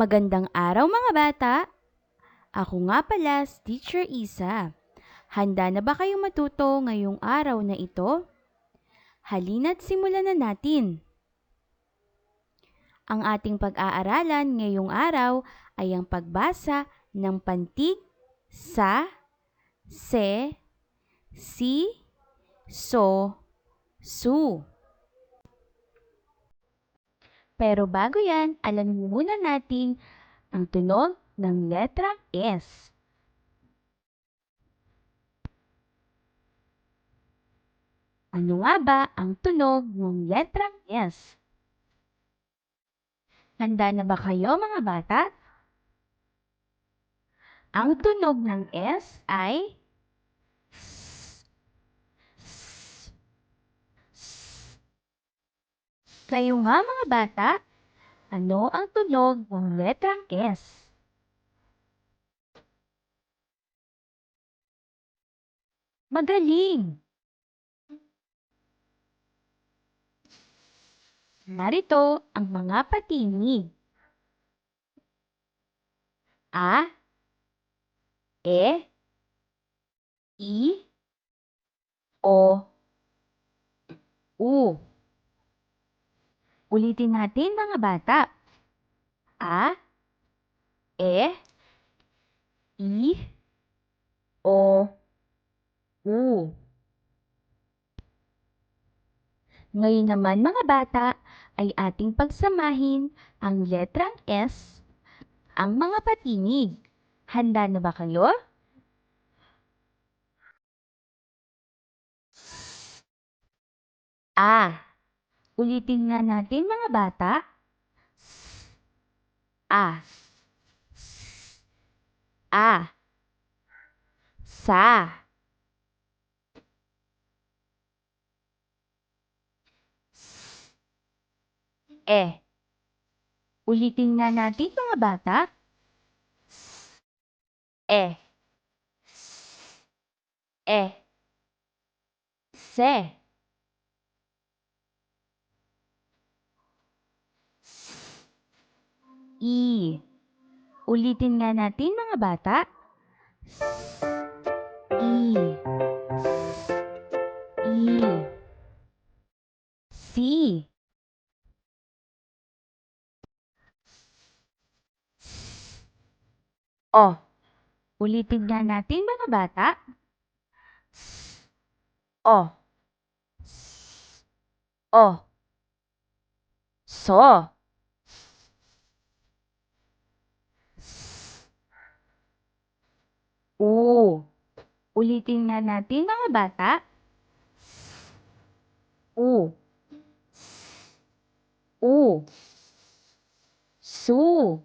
Magandang araw mga bata! Ako nga pala si Teacher Isa. Handa na ba kayong matuto ngayong araw na ito? Halina't simulan na natin. Ang ating pag-aaralan ngayong araw ay ang pagbasa ng pantig sa, se, si, so, su. Pero bago yan, alamin muna natin ang tunog ng letrang S. Ano nga ba ang tunog ng letrang S? Handa na ba kayo mga bata? Ang tunog ng S ay S. S. S. Kayo nga mga bata, ano ang tunog ng letrang S? Magaling! Narito ang mga patinig. A, E, I, O, U. Ulitin natin mga bata. A, E, I, O, U. Ngayon naman mga bata ay ating pagsamahin ang letrang S, ang mga patinig. Handa na ba kayo? A. Ulitin nga natin mga bata. A. A. Sa. E. Ulitin nga natin mga bata. E. E. Se. I. Ulitin nga natin mga bata. I. I. Si. O. Ulitin nga natin mga bata. O. O. So. U. Ulitin nga natin mga bata. U. U. Su.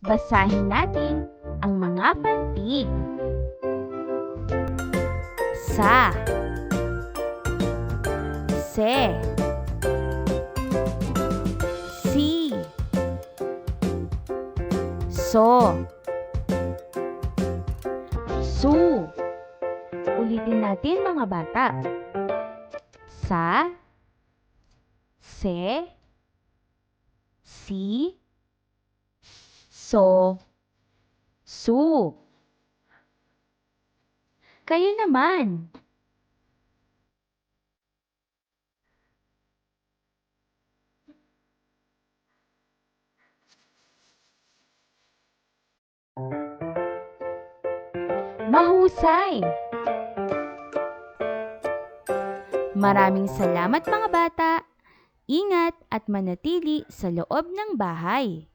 Basahin natin ang mga pantig. Sa. Se. Si. So. Su. Ulitin natin mga bata. Sa. Se. Si. So. Su. Kayo naman. Mahusay! Maraming salamat mga bata. Ingat at manatili sa loob ng bahay.